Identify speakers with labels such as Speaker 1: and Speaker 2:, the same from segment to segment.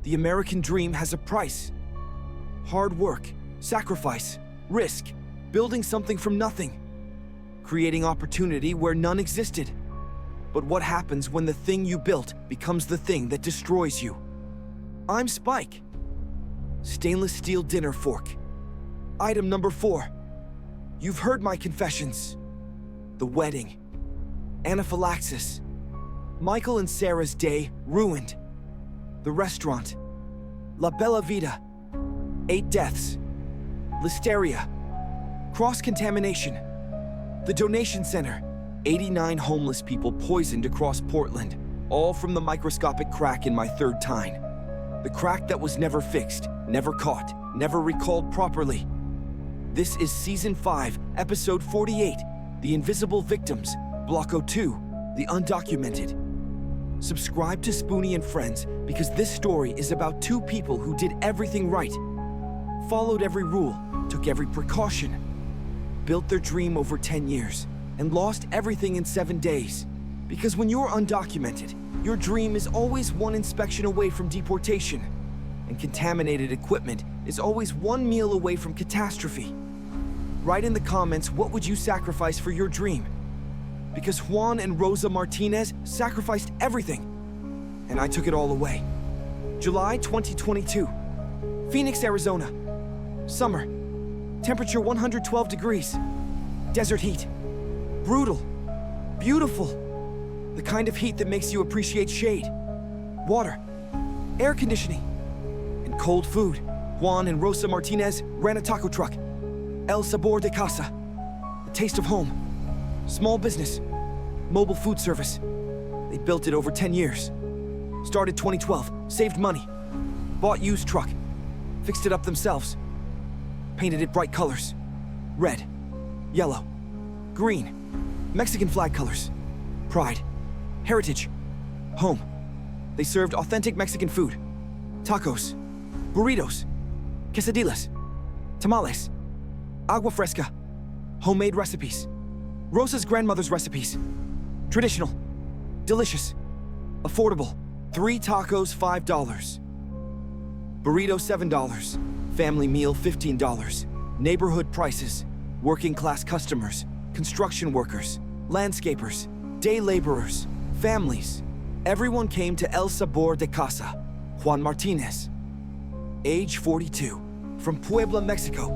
Speaker 1: The American dream has a price. Hard work, sacrifice, risk, building something from nothing, creating opportunity where none existed. But what happens when the thing you built becomes the thing that destroys you? I'm Spike. Stainless steel dinner fork. Item number 4. You've heard my confessions. The wedding. Anaphylaxis. Michael and Sarah's day ruined. The restaurant. La Bella Vita. 8 deaths. Listeria. Cross-contamination. The donation center. 89 homeless people poisoned across Portland, all from the microscopic crack in my 3rd tine. The crack that was never fixed, never caught, never recalled properly. This is Season 5, Episode 48, The Invisible Victims, Bloco 2, The Undocumented. Subscribe to Spoony and Friends because this story is about 2 people who did everything right, followed every rule, took every precaution, built their dream over 10 years, and lost everything in 7 days. Because when you're undocumented, your dream is always one inspection away from deportation, and contaminated equipment is always one meal away from catastrophe. Write in the comments, what would you sacrifice for your dream? Because Juan and Rosa Martinez sacrificed everything, and I took it all away. July 2022, Phoenix, Arizona. Summer, temperature 112 degrees, desert heat. Brutal, beautiful, the kind of heat that makes you appreciate shade, water, air conditioning, and cold food. Juan and Rosa Martinez ran a taco truck, El Sabor de Casa, the taste of home, small business, mobile food service. They built it over 10 years. Started 2012, saved money, bought used truck, fixed it up themselves, painted it bright colors, red, yellow, green, Mexican flag colors, pride, heritage, home. They served authentic Mexican food, tacos, burritos, quesadillas, tamales, agua fresca, homemade recipes, Rosa's grandmother's recipes, traditional, delicious, affordable, 3 tacos $5, burrito $7, family meal $15, neighborhood prices, working class customers, construction workers, landscapers, day laborers, families. Everyone came to El Sabor de Casa. Juan Martinez, age 42, from Puebla, Mexico.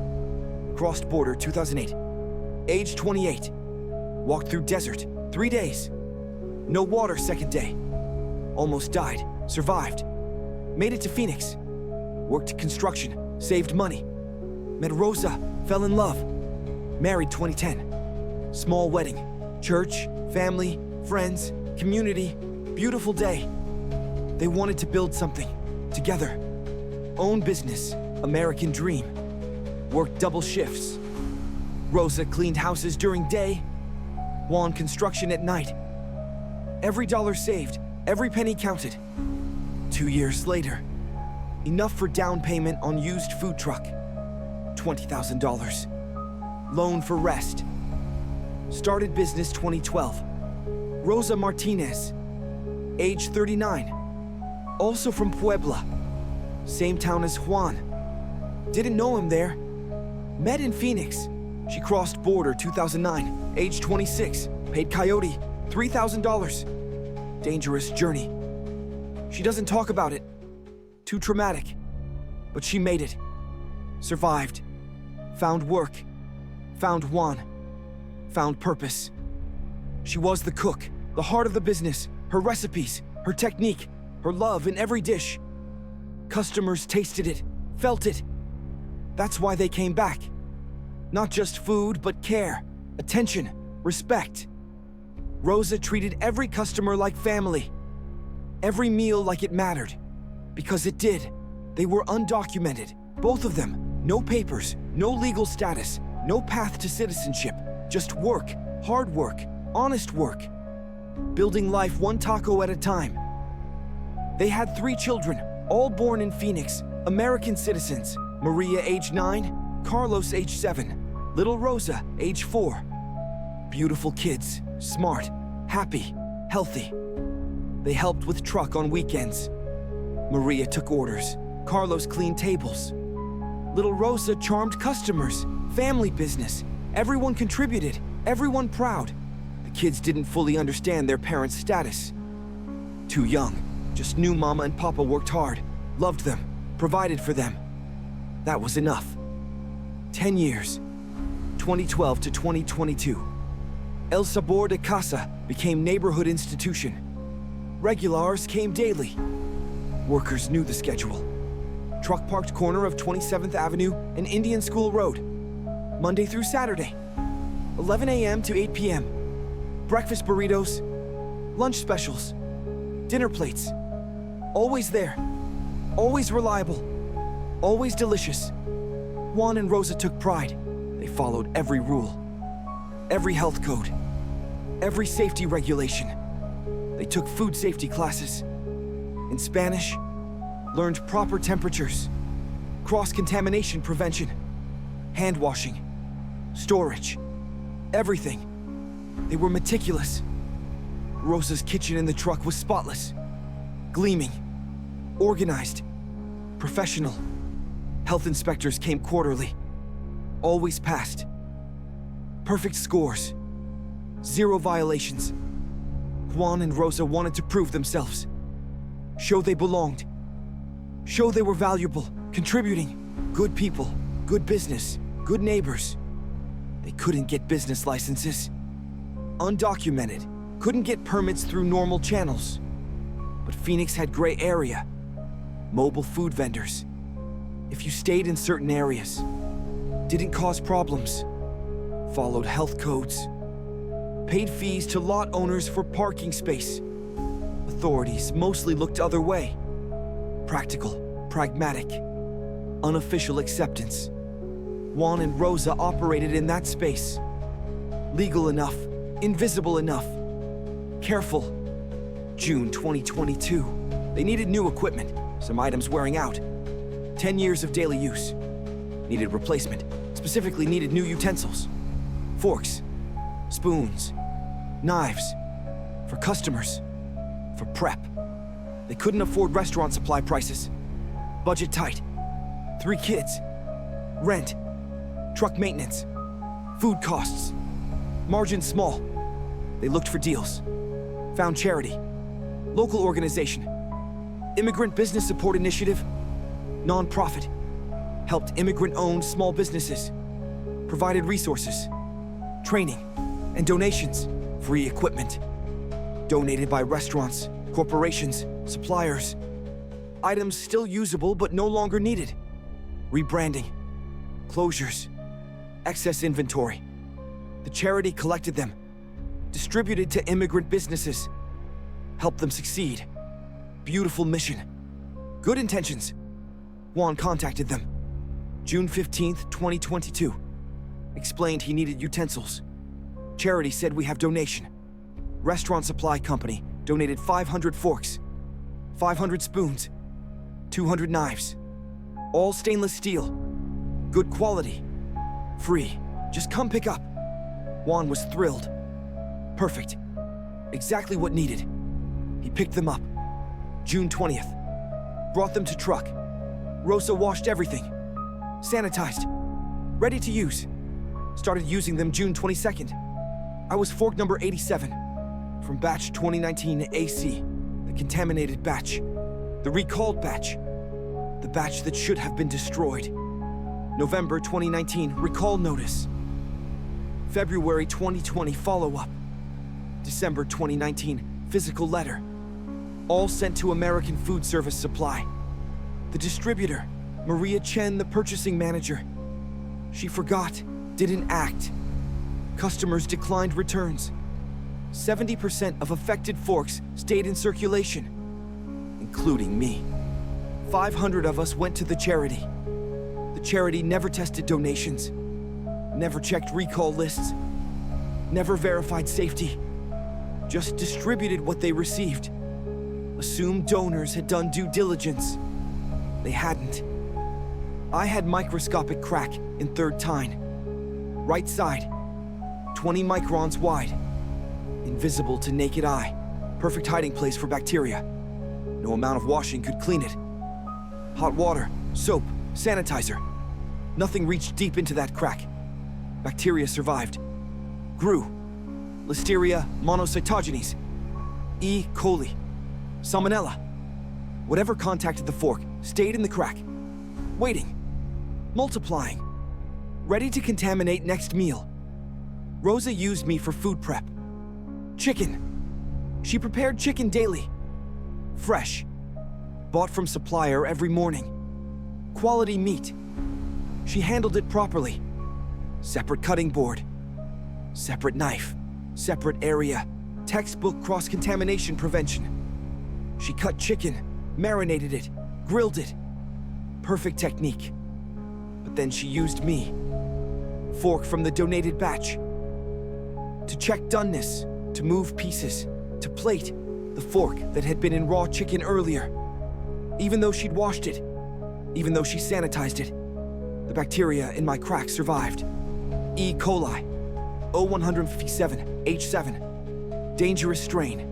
Speaker 1: Crossed border 2008. Age 28. Walked through desert 3 days. No water 2nd day. Almost died, survived. Made it to Phoenix. Worked construction, saved money. Met Rosa, fell in love. Married 2010. Small wedding, church, family, friends, community, beautiful day. They wanted to build something, together. Own business, American dream. Worked double shifts. Rosa cleaned houses during day, Juan construction at night. Every dollar saved, every penny counted. 2 years later, enough for down payment on used food truck. $20,000. Loan for rest. Started business 2012. Rosa Martinez, age 39. Also from Puebla. Same town as Juan. Didn't know him there. Met in Phoenix. She crossed border 2009, age 26. Paid coyote, $3,000. Dangerous journey. She doesn't talk about it. Too traumatic. But she made it. Survived. Found work. Found Juan. Found purpose. She was the cook, the heart of the business, her recipes, her technique, her love in every dish. Customers tasted it, felt it. That's why they came back. Not just food, but care, attention, respect. Rosa treated every customer like family. Every meal like it mattered. Because it did. They were undocumented, both of them. No papers, no legal status, no path to citizenship. Just work, hard work, honest work. Building life one taco at a time. They had 3 children, all born in Phoenix, American citizens. Maria, age 9, Carlos, age 7, little Rosa, age 4. Beautiful kids, smart, happy, healthy. They helped with truck on weekends. Maria took orders. Carlos cleaned tables. Little Rosa charmed customers. Family business. Everyone contributed. Everyone proud. The kids didn't fully understand their parents' status. Too young. Just knew Mama and Papa worked hard. Loved them. Provided for them. That was enough. 10 years. 2012 to 2022. El Sabor de Casa became neighborhood institution. Regulars came daily. Workers knew the schedule. Truck parked corner of 27th Avenue and Indian School Road. Monday through Saturday. 11 a.m. to 8 p.m. Breakfast burritos. Lunch specials. Dinner plates. Always there. Always reliable. Always delicious. Juan and Rosa took pride. They followed every rule. Every health code. Every safety regulation. They took food safety classes. In Spanish, learned proper temperatures, cross-contamination prevention, hand washing, storage, everything. They were meticulous. Rosa's kitchen in the truck was spotless, gleaming, organized, professional. Health inspectors came quarterly, always passed. Perfect scores, 0 violations. Juan and Rosa wanted to prove themselves, show they belonged, show they were valuable, contributing, good people, good business, good neighbors. They couldn't get business licenses. Undocumented, couldn't get permits through normal channels. But Phoenix had gray area, mobile food vendors. If you stayed in certain areas, didn't cause problems, followed health codes, paid fees to lot owners for parking space. Authorities mostly looked other way. Practical, pragmatic, unofficial acceptance. Juan and Rosa operated in that space. Legal enough, invisible enough. Careful. June 2022. They needed new equipment, some items wearing out. 10 years of daily use. Needed replacement, specifically needed new utensils. Forks, spoons, knives. For customers, for prep. They couldn't afford restaurant supply prices. Budget tight. 3 kids. Rent. Truck maintenance. Food costs. Margin small. They looked for deals. Found charity. Local organization. Immigrant Business Support Initiative. Non-profit. Helped immigrant-owned small businesses. Provided resources. Training. And donations. Free equipment. Donated by restaurants, corporations, suppliers. Items still usable but no longer needed. Rebranding. Closures. Excess inventory. The charity collected them. Distributed to immigrant businesses. Helped them succeed. Beautiful mission. Good intentions. Juan contacted them. June 15th, 2022. Explained he needed utensils. Charity said we have donation. Restaurant supply company donated 500 forks, 500 spoons, 200 knives. All stainless steel. Good quality. Free. Just come pick up. Juan was thrilled. Perfect. Exactly what needed. He picked them up. June 20th. Brought them to truck. Rosa washed everything. Sanitized. Ready to use. Started using them June 22nd. I was fork number 87. From batch 2019 AC. The contaminated batch. The recalled batch. The batch that should have been destroyed. November 2019 recall notice. February 2020 follow-up. December 2019 physical letter. All sent to American Food Service Supply. The distributor, Maria Chen, the purchasing manager. She forgot, didn't act. Customers declined returns. 70% of affected forks stayed in circulation, including me. 500 of us went to the charity. The charity never tested donations, never checked recall lists, never verified safety, just distributed what they received. Assumed donors had done due diligence. They hadn't. I had microscopic crack in third tine. Right side, 20 microns wide. Invisible to naked eye. Perfect hiding place for bacteria. No amount of washing could clean it. Hot water, soap, sanitizer. Nothing reached deep into that crack. Bacteria survived. Grew. Listeria monocytogenes. E. coli. Salmonella. Whatever contacted the fork stayed in the crack. Waiting. Multiplying. Ready to contaminate next meal. Rosa used me for food prep. Chicken. She prepared chicken daily. Fresh. Bought from supplier every morning. Quality meat. She handled it properly. Separate cutting board. Separate knife. Separate area. Textbook cross-contamination prevention. She cut chicken, marinated it, grilled it. Perfect technique. But then she used me. Fork from the donated batch. To check doneness, to move pieces, to plate the fork that had been in raw chicken earlier. Even though she'd washed it, even though she sanitized it, the bacteria in my crack survived. E. coli, O157, H7, dangerous strain.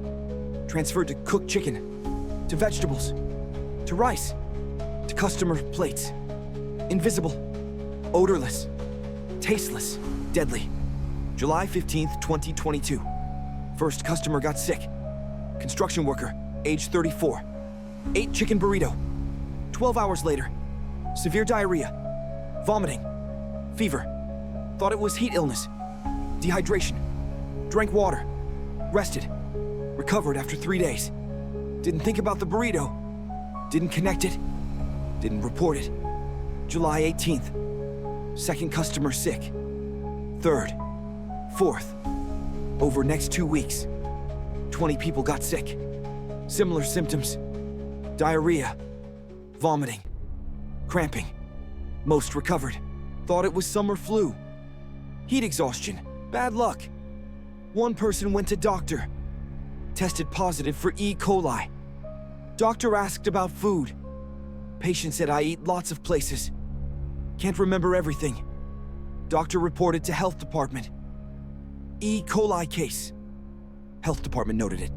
Speaker 1: Transferred to cooked chicken, to vegetables, to rice, to customer plates. Invisible, odorless, tasteless, deadly. July 15th, 2022. First customer got sick. Construction worker, age 34. Ate chicken burrito. 12 hours later, severe diarrhea, vomiting, fever. Thought it was heat illness, dehydration. Drank water, rested, recovered after 3 days. Didn't think about the burrito, didn't connect it, didn't report it. July 18th, second customer sick. Third, fourth, over next 2 weeks, 20 people got sick. Similar symptoms, diarrhea, vomiting, cramping. Most recovered. Thought it was summer flu. Heat exhaustion, bad luck. One person went to doctor. Tested positive for E. coli. Doctor asked about food. Patient said I eat lots of places. Can't remember everything. Doctor reported to health department. E. coli case. Health department noted it.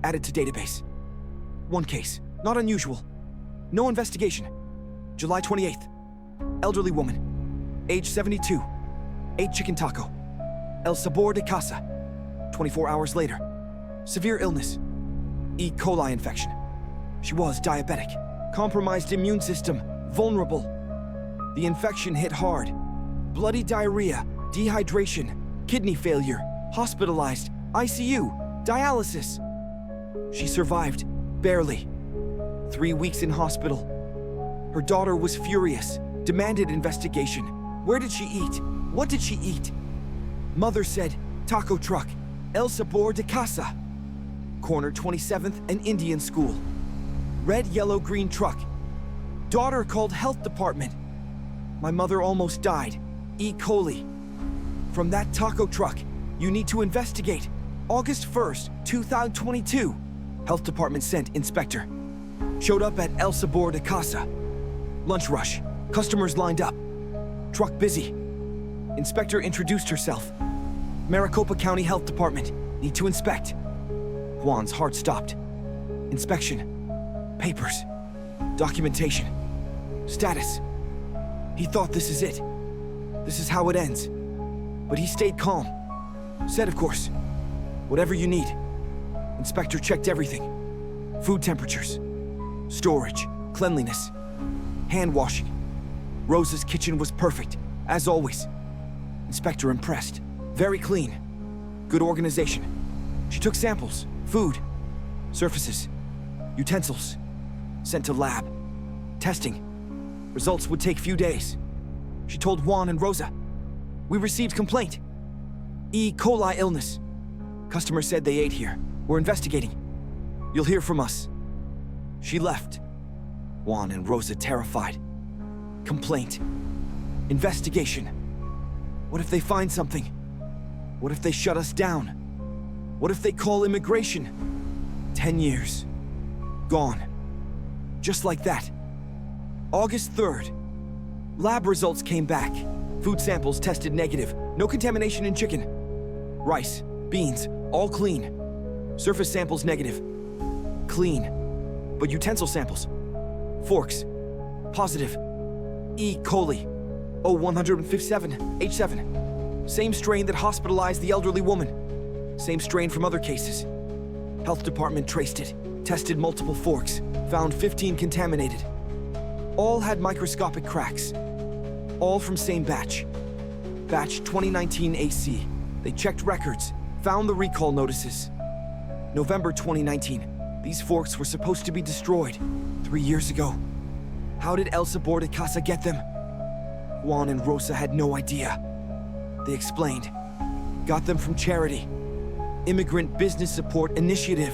Speaker 1: Added to database. One case, not unusual. No investigation. July 28th. Elderly woman, age 72. Ate chicken taco. El sabor de casa. 24 hours later. Severe illness. E. coli infection. She was diabetic. Compromised immune system. Vulnerable. The infection hit hard. Bloody diarrhea. Dehydration. Kidney failure. Hospitalized. ICU. Dialysis. She survived. Barely. 3 weeks in hospital. Her daughter was furious. Demanded investigation. Where did she eat? What did she eat? Mother said, taco truck. El sabor de casa. Corner 27th and Indian school. Red, yellow, green truck. Daughter called health department. My mother almost died. E. coli. From that taco truck, you need to investigate. August 1st, 2022. Health department sent inspector. Showed up at El Sabor de Casa. Lunch rush. Customers lined up. Truck busy. Inspector introduced herself. Maricopa County Health Department. Need to inspect. Juan's heart stopped. Inspection. Papers. Documentation. Status. He thought this is it. This is how it ends. But he stayed calm. Said, of course, whatever you need. Inspector checked everything. Food temperatures. Storage. Cleanliness. Hand washing. Rosa's kitchen was perfect, as always. Inspector impressed. Very clean. Good organization. She took samples. Food. Surfaces. Utensils. Sent to lab. Testing. Results would take few days. She told Juan and Rosa. We received complaint. E. coli illness. Customer said they ate here. We're investigating. You'll hear from us. She left. Juan and Rosa terrified. Complaint. Investigation. What if they find something? What if they shut us down? What if they call immigration? 10 years. Gone. Just like that. August 3rd. Lab results came back. Food samples tested negative. No contamination in chicken. Rice, beans, all clean. Surface samples negative. Clean. but utensil samples. Forks, positive. E. coli, O157H7. Same strain that hospitalized the elderly woman. Same strain from other cases. Health department traced it, tested multiple forks, found 15 contaminated. All had microscopic cracks. All from same batch. Batch 2019 AC. They checked records, found the recall notices. November 2019. These forks were supposed to be destroyed 3 years ago. How did El Sabor de Casa get them? Juan and Rosa had no idea. They explained. Got them from charity. Immigrant Business Support Initiative.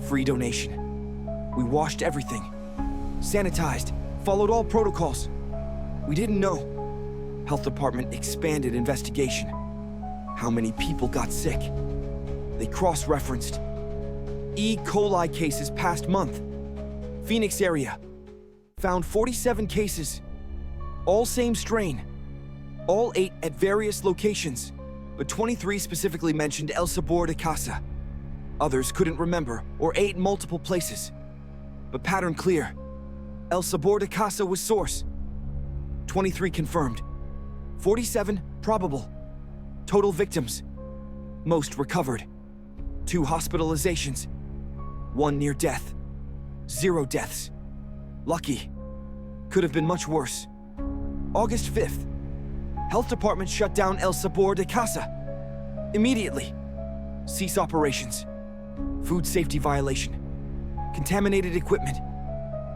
Speaker 1: Free donation. We washed everything. Sanitized. Followed all protocols. We didn't know. Health department expanded investigation. How many people got sick? They cross-referenced. E. coli cases past month. Phoenix area. Found 47 cases. All same strain. All 8 at various locations, but 23 specifically mentioned El Sabor de Casa. Others couldn't remember or ate in multiple places. But pattern clear. El Sabor de Casa was source. 23 confirmed. 47 probable. Total victims. Most recovered. 2 hospitalizations. 1 near death. 0 deaths. Lucky. Could have been much worse. August 5th. Health department shut down El Sabor de Casa. Immediately. Cease operations. Food safety violation. Contaminated equipment.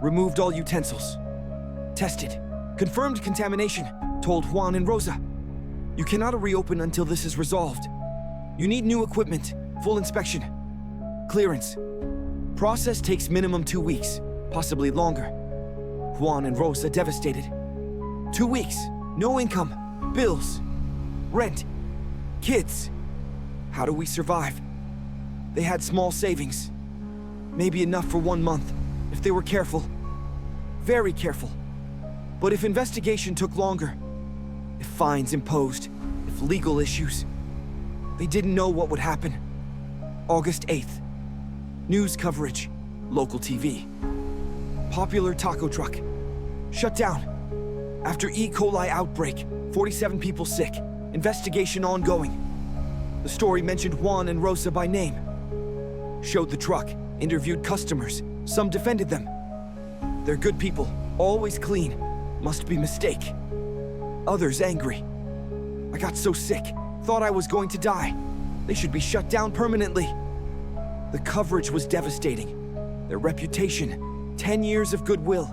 Speaker 1: Removed all utensils. Tested. Confirmed contamination. Told Juan and Rosa. You cannot reopen until this is resolved. You need new equipment. Full inspection. Clearance. Process takes minimum 2 weeks, possibly longer. Juan and Rosa devastated. 2 weeks. No income. Bills. Rent. Kids. How do we survive? They had small savings. Maybe enough for 1 month, if they were careful. Very careful. But if investigation took longer, if fines imposed, if legal issues, they didn't know what would happen. August 8th. News coverage. Local TV. Popular taco truck. Shut down. After E. coli outbreak, 47 people sick. Investigation ongoing. The story mentioned Juan and Rosa by name. Showed the truck, interviewed customers. Some defended them. They're good people, always clean. Must be mistake. Others angry. I got so sick, thought I was going to die. They should be shut down permanently. The coverage was devastating. Their reputation, 10 years of goodwill.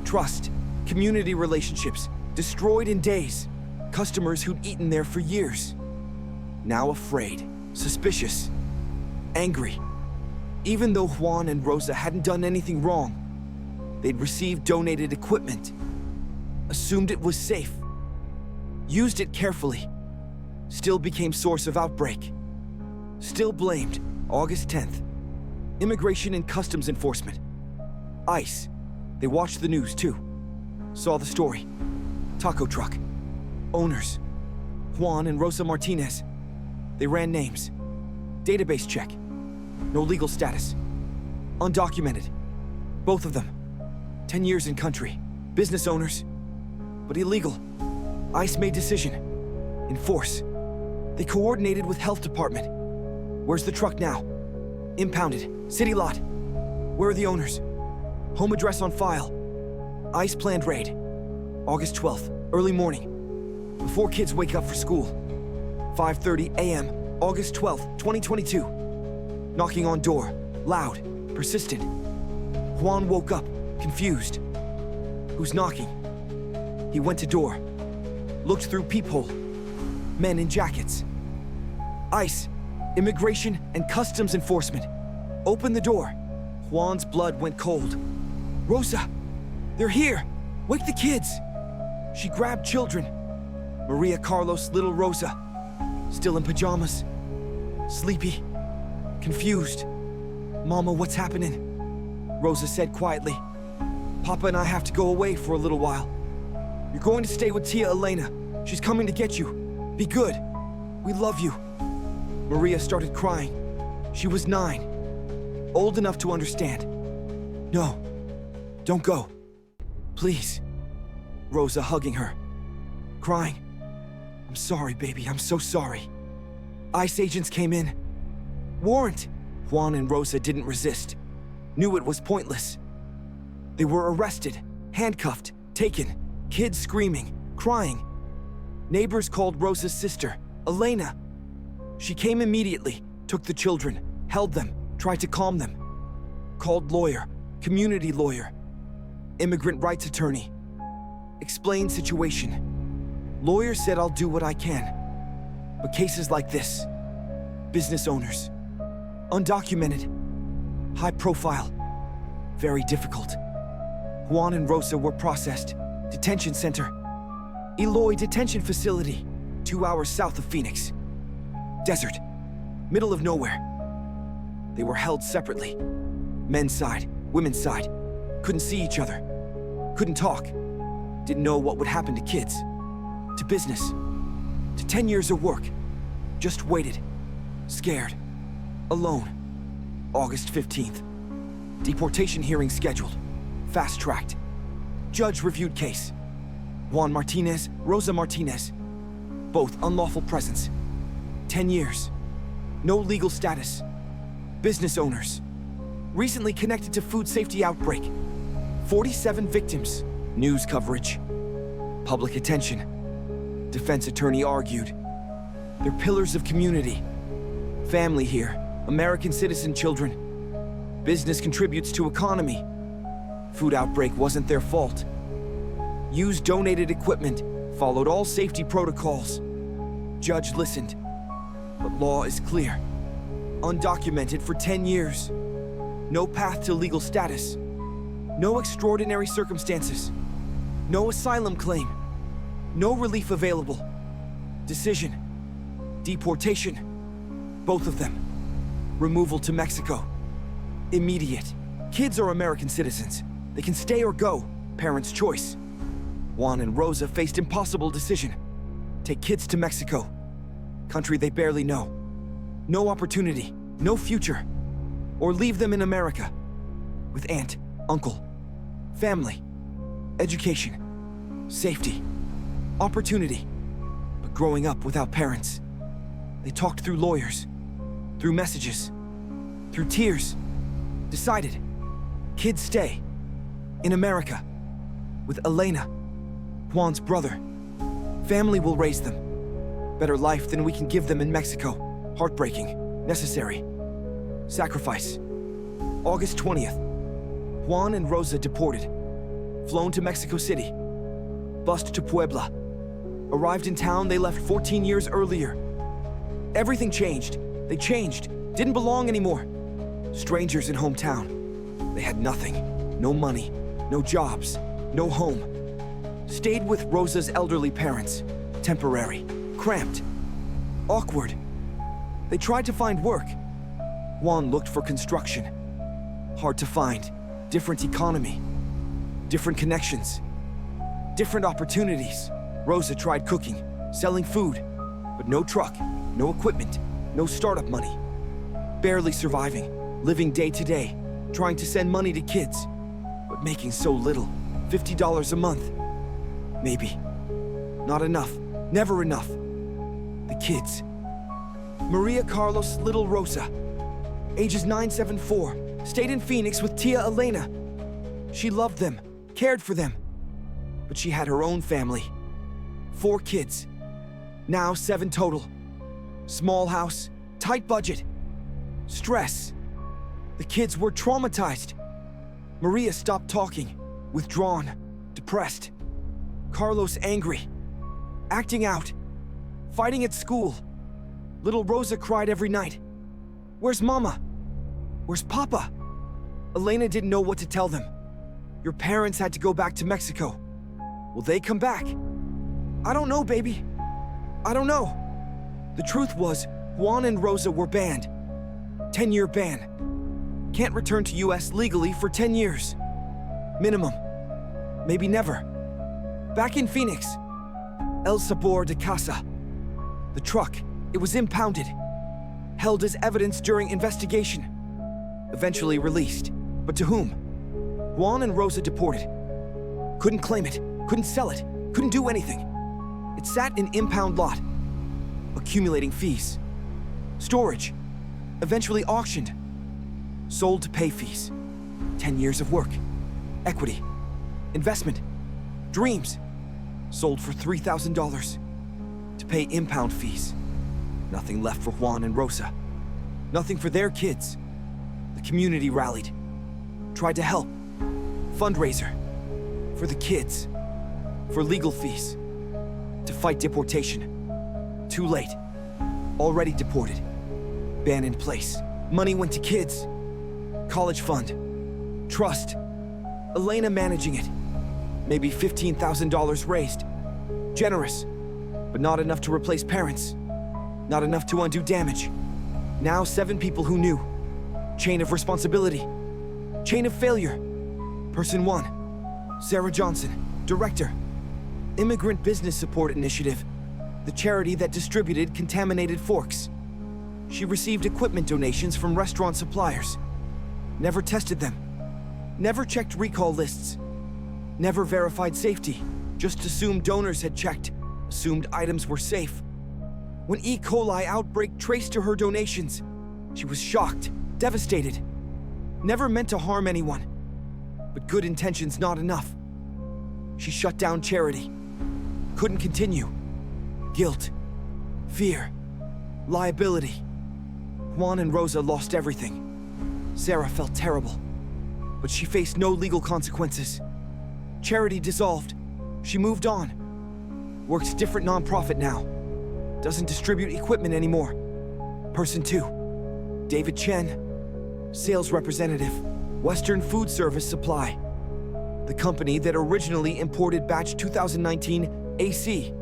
Speaker 1: Trust, community relationships, destroyed in days. Customers who'd eaten there for years. Now afraid, suspicious, angry. Even though Juan and Rosa hadn't done anything wrong, they'd received donated equipment. Assumed it was safe. Used it carefully. Still became source of outbreak. Still blamed. August 10th. Immigration and Customs Enforcement. ICE. They watched the news too. Saw the story. Taco truck. Owners. Juan and Rosa Martinez. They ran names. Database check. No legal status. Undocumented. Both of them. 10 years in country. Business owners. But illegal. ICE made decision. Enforce. They coordinated with health department. Where's the truck now? Impounded. City lot. Where are the owners? Home address on file. ICE planned raid. August 12th, early morning. Before kids wake up for school. 5:30 a.m., August 12th, 2022. Knocking on door. Loud. Persistent. Juan woke up, confused. Who's knocking? He went to door. Looked through peephole. Men in jackets. ICE. Immigration and Customs Enforcement. Open the door. Juan's blood went cold. Rosa! They're here! Wake the kids! She grabbed children. Maria Carlos' little Rosa. Still in pajamas. Sleepy. Confused. Mama, what's happening? Rosa said quietly. Papa and I have to go away for a little while. You're going to stay with Tia Elena. She's coming to get you. Be good. We love you. Maria started crying. She was 9. Old enough to understand. No, don't go. Please. Rosa hugging her, crying. I'm sorry, baby, I'm so sorry. ICE agents came in. Warrant. Juan and Rosa didn't resist. Knew it was pointless. They were arrested, handcuffed, taken, kids screaming, crying. Neighbors called Rosa's sister, Elena. She came immediately, took the children, held them, tried to calm them. Called lawyer, community lawyer, immigrant rights attorney. Explained situation. Lawyer said I'll do what I can. But cases like this, business owners, undocumented, high profile, very difficult. Juan and Rosa were processed. Detention center. Eloy Detention Facility, 2 hours south of Phoenix. Desert, middle of nowhere. They were held separately. Men's side, women's side. Couldn't see each other. Couldn't talk. Didn't know what would happen to kids. To business. To 10 years of work. Just waited. Scared. Alone. August 15th. Deportation hearing scheduled. Fast-tracked. Judge reviewed case. Juan Martinez, Rosa Martinez. Both unlawful presence. 10 years. No legal status. Business owners. Recently connected to food safety outbreak. 47 victims. News coverage. Public attention. Defense attorney argued. They're pillars of community. Family here. American citizen children. Business contributes to economy. Food outbreak wasn't their fault. Used donated equipment, followed all safety protocols. Judge listened. But law is clear. Undocumented for 10 years. No path to legal status. No extraordinary circumstances. No asylum claim. No relief available. Decision. Deportation. Both of them. Removal to Mexico. Immediate. Kids are American citizens. They can stay or go. Parents' choice. Juan and Rosa faced impossible decision. Take kids to Mexico. Country they barely know. No opportunity. No future. Or leave them in America. With aunt, uncle, family, education, safety, opportunity. But growing up without parents, they talked through lawyers, through messages, through tears. Decided, kids stay. In America. With Elena, Juan's brother. Family will raise them. Better life than we can give them in Mexico. Heartbreaking. Necessary. Sacrifice. August 20th. Juan and Rosa deported. Flown to Mexico City. Bused to Puebla. Arrived in town they left 14 years earlier. Everything changed. They changed. Didn't belong anymore. Strangers in hometown. They had nothing. No money. No jobs. No home. Stayed with Rosa's elderly parents. Temporary. Cramped. Awkward. They tried to find work. Juan looked for construction. Hard to find. Different economy. Different connections. Different opportunities. Rosa tried cooking, selling food. But no truck, no equipment, no startup money. Barely surviving, living day to day, trying to send money to kids. But making so little. $50 a month. Maybe. Not enough. Never enough. The kids. Maria Carlos, little Rosa. Ages 9-7-4. Stayed in Phoenix with Tia Elena. She loved them, cared for them. But she had her own family. 4 kids. Now 7 total. Small house, tight budget. Stress. The kids were traumatized. Maria stopped talking, withdrawn, depressed. Carlos angry, acting out, fighting at school. Little Rosa cried every night. Where's Mama? Where's Papa? Elena didn't know what to tell them. Your parents had to go back to Mexico. Will they come back? I don't know, baby. I don't know. The truth was, Juan and Rosa were banned. 10-year ban. Can't return to US legally for 10 years. Minimum. Maybe never. Back in Phoenix. El Sabor de Casa. The truck, it was impounded. Held as evidence during investigation. Eventually released. But to whom? Juan and Rosa deported. Couldn't claim it, couldn't sell it, couldn't do anything. It sat in impound lot, accumulating fees. Storage, eventually auctioned. Sold to pay fees. 10 years of work, equity, investment, dreams. Sold for $3,000 to pay impound fees. Nothing left for Juan and Rosa. Nothing for their kids. The community rallied, tried to help. Fundraiser for the kids, for legal fees, to fight deportation. Too late. Already deported. Ban in place. Money went to kids. College fund. Trust. Elena managing it. Maybe $15,000 raised. Generous, but not enough to replace parents. Not enough to undo damage. Now 7 people who knew. Chain of responsibility. Chain of failure. Person 1, Sarah Johnson, Director. Immigrant Business Support Initiative, the charity that distributed contaminated forks. She received equipment donations from restaurant suppliers. Never tested them. Never checked recall lists. Never verified safety. Just assumed donors had checked. Assumed items were safe. When E. coli outbreak traced to her donations, she was shocked, devastated. Never meant to harm anyone. But good intentions not enough. She shut down charity. Couldn't continue. Guilt. Fear. Liability. Juan and Rosa lost everything. Sarah felt terrible. But she faced no legal consequences. Charity dissolved. She moved on. Works different nonprofit now. Doesn't distribute equipment anymore. Person 2, David Chen, Sales Representative, Western Food Service Supply. The company that originally imported batch 2019 AC.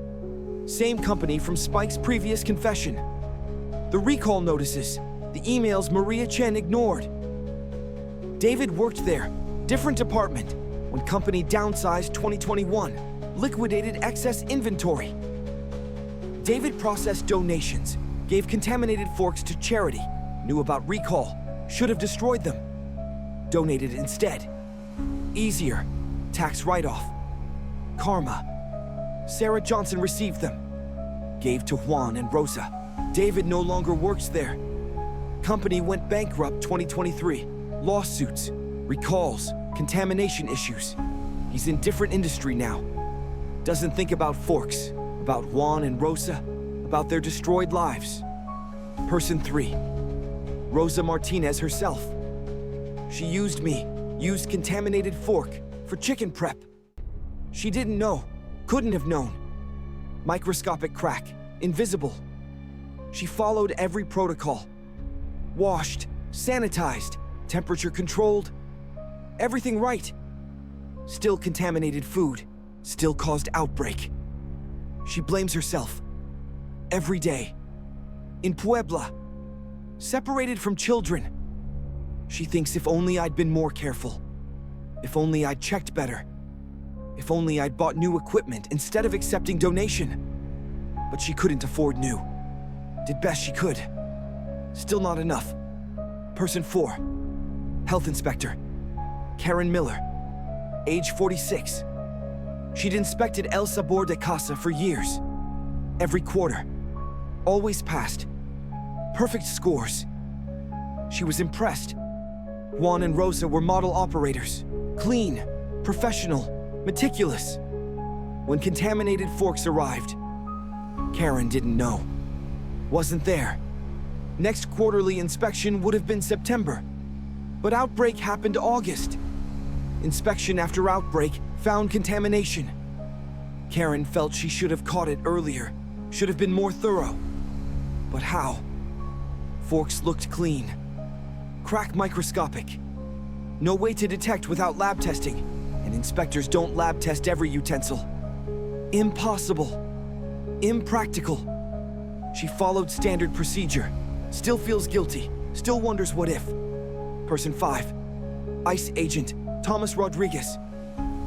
Speaker 1: Same company from Spike's previous confession. The recall notices, the emails Maria Chen ignored. David worked there, different department, when company downsized 2021, liquidated excess inventory. David processed donations, gave contaminated forks to charity, knew about recall, should have destroyed them. Donated instead. Easier. Tax write-off. Karma. Sarah Johnson received them. Gave to Juan and Rosa. David no longer works there. Company went bankrupt 2023. Lawsuits, recalls, contamination issues. He's in different industry now. Doesn't think about forks, about Juan and Rosa, about their destroyed lives. Person 3, Rosa Martinez herself. She used me, used contaminated fork for chicken prep. She didn't know, couldn't have known. Microscopic crack, invisible. She followed every protocol. Washed, sanitized, temperature controlled. Everything right. Still contaminated food, still caused outbreak. She blames herself. Every day. In Puebla. Separated from children. She thinks if only I'd been more careful. If only I'd checked better. If only I'd bought new equipment instead of accepting donation. But she couldn't afford new. Did best she could. Still not enough. Person 4. Health Inspector. Karen Miller. Age 46. She'd inspected El Sabor de Casa for years. Every quarter. Always passed. Perfect scores. She was impressed. Juan and Rosa were model operators. Clean, professional, meticulous. When contaminated forks arrived, Karen didn't know. Wasn't there. Next quarterly inspection would have been September. But outbreak happened August. Inspection after outbreak found contamination. Karen felt she should have caught it earlier, should have been more thorough. But how? Forks looked clean. Crack microscopic. No way to detect without lab testing, and inspectors don't lab test every utensil. Impossible. Impractical. She followed standard procedure. Still feels guilty. Still wonders what if. Person 5. ICE agent Thomas Rodriguez.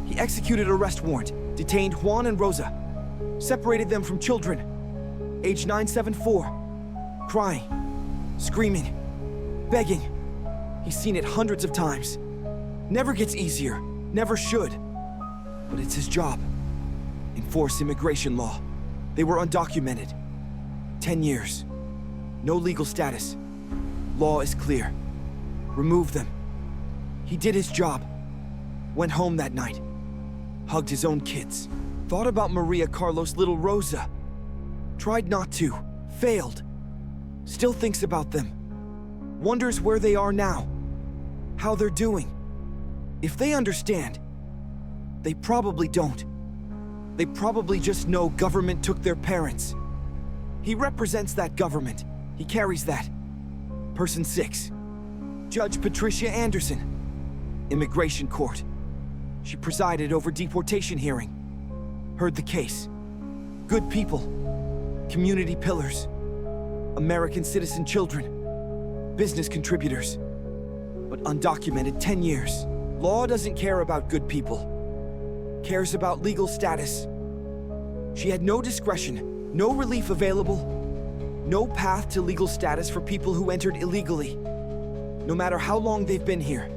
Speaker 1: He executed arrest warrant, detained Juan and Rosa. Separated them from children. Age 974. Crying. Screaming. Begging. He's seen it hundreds of times. Never gets easier, never should. But it's his job. Enforce immigration law. They were undocumented. 10 years. No legal status. Law is clear. Remove them. He did his job. Went home that night. Hugged his own kids. Thought about Maria Carlos' little Rosa. Tried not to. Failed. Still thinks about them. Wonders where they are now. How they're doing. If they understand. They probably don't. They probably just know government took their parents. He represents that government. He carries that. Person 6. Judge Patricia Anderson. Immigration Court. She presided over deportation hearing. Heard the case. Good people. Community pillars. American citizen children. Business contributors. But undocumented 10 years. Law doesn't care about good people. Cares about legal status. She had no discretion, no relief available, no path to legal status for people who entered illegally. No matter how long they've been here.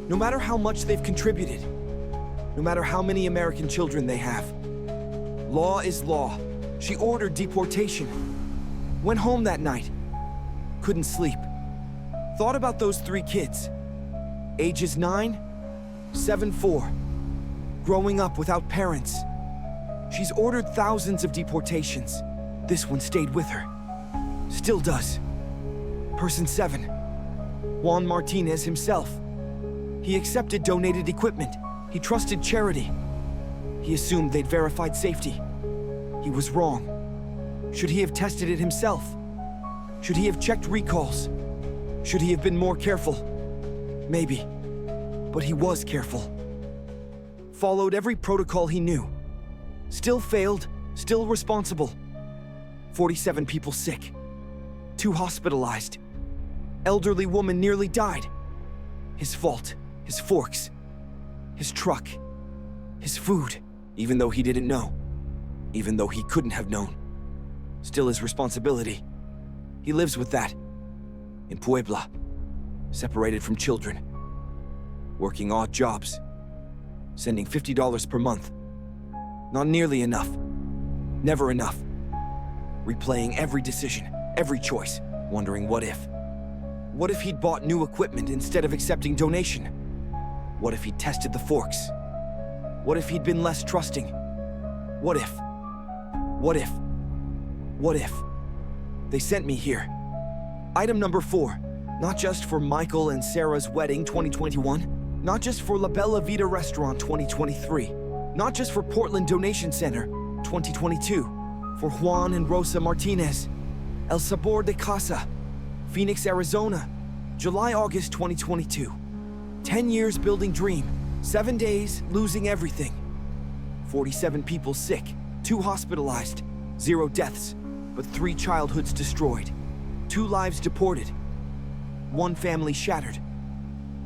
Speaker 1: No matter how much they've contributed. No matter how many American children they have. Law is law. She ordered deportation. Went home that night. Couldn't sleep. Thought about those 3 kids. Ages 9, 7, 4. Growing up without parents. She's ordered thousands of deportations. This one stayed with her. Still does. Person 7. Juan Martinez himself. He accepted donated equipment. He trusted charity. He assumed they'd verified safety. He was wrong. Should he have tested it himself? Should he have checked recalls? Should he have been more careful? Maybe. But he was careful. Followed every protocol he knew. Still failed, still responsible. 47 people sick. 2 hospitalized. Elderly woman nearly died. His fault, his forks, his truck, his food, even though he didn't know. Even though he couldn't have known. Still his responsibility. He lives with that. In Puebla. Separated from children. Working odd jobs. Sending $50 per month. Not nearly enough. Never enough. Replaying every decision, every choice, wondering what if. What if he'd bought new equipment instead of accepting donation? What if he'd tested the forks? What if he'd been less trusting? What if? What if? What if? They sent me here. Item number 4. Not just for Michael and Sarah's wedding 2021. Not just for La Bella Vita restaurant 2023. Not just for Portland Donation Center 2022. For Juan and Rosa Martinez. El Sabor de Casa. Phoenix, Arizona. July-August 2022. 10 years building dream. 7 days losing everything. 47 people sick. 2 hospitalized. 0 deaths. But 3 childhoods destroyed. 2 lives deported. 1 family shattered.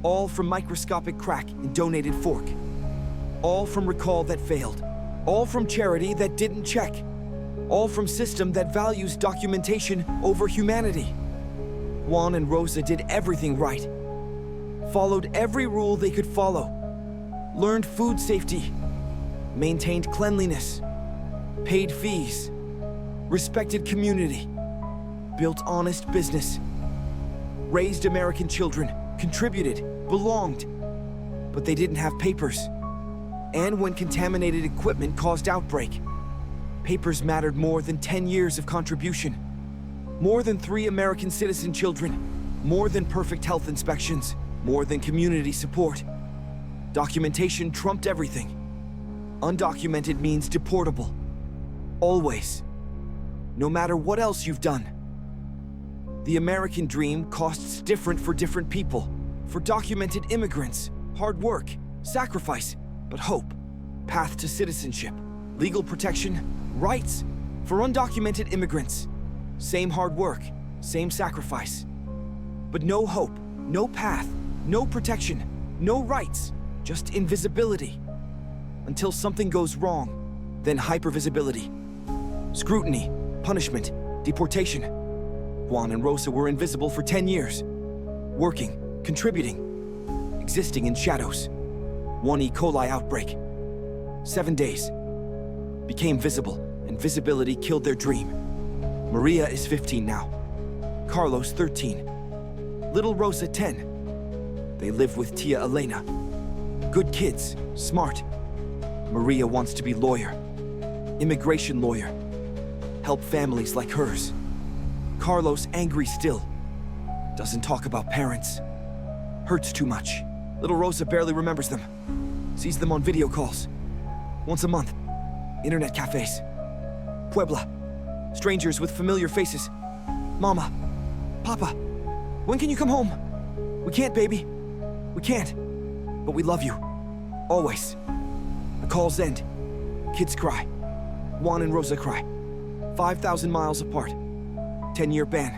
Speaker 1: All from microscopic crack in donated fork. All from recall that failed. All from charity that didn't check. All from system that values documentation over humanity. Juan and Rosa did everything right. Followed every rule they could follow. Learned food safety. Maintained cleanliness. Paid fees. Respected community. Built honest business. Raised American children. Contributed. Belonged. But they didn't have papers. And when contaminated equipment caused outbreak, papers mattered more than 10 years of contribution. More than 3 American citizen children. More than perfect health inspections. More than community support. Documentation trumped everything. Undocumented means deportable. Always. No matter what else you've done. The American dream costs different for different people. For documented immigrants, hard work, sacrifice, but hope. Path to citizenship, legal protection, rights. For undocumented immigrants, same hard work, same sacrifice. But no hope, no path, no protection, no rights, just invisibility. Until something goes wrong, then hypervisibility. Scrutiny, punishment, deportation. Juan and Rosa were invisible for 10 years. Working, contributing, existing in shadows. One E. coli outbreak. 7 days. Became visible, and visibility killed their dream. Maria is 15 now. Carlos, 13. Little Rosa, 10. They live with Tia Elena. Good kids, smart. Maria wants to be lawyer. Immigration lawyer. Help families like hers. Carlos, angry still. Doesn't talk about parents. Hurts too much. Little Rosa barely remembers them. Sees them on video calls. Once a month. Internet cafes. Puebla. Strangers with familiar faces. Mama. Papa. When can you come home? We can't, baby. We can't. But we love you. Always. The calls end. Kids cry. Juan and Rosa cry. 5,000 miles apart. 10-year ban.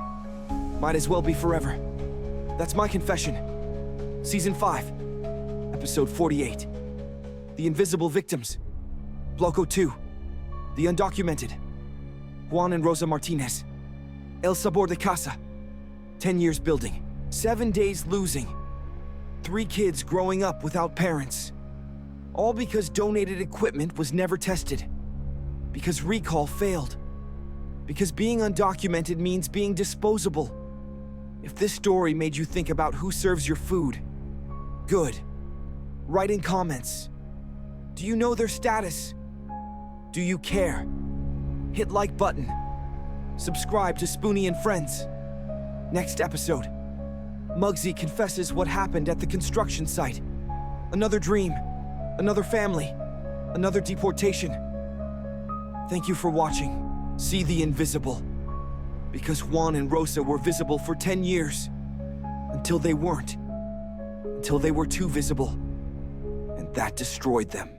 Speaker 1: Might as well be forever. That's my confession. Season 5. Episode 48. The Invisible Victims. Bloco Two. The Undocumented. Juan and Rosa Martinez. El Sabor de Casa. 10 years building. 7 days losing. 3 kids growing up without parents. All because donated equipment was never tested. Because recall failed. Because being undocumented means being disposable. If this story made you think about who serves your food, good. Write in comments. Do you know their status? Do you care? Hit like button. Subscribe to Spoony and Friends. Next episode. Muggsy confesses what happened at the construction site. Another dream. Another family. Another deportation. Thank you for watching. See the invisible. Because Juan and Rosa were visible for 10 years. Until they weren't. Until they were too visible. And that destroyed them.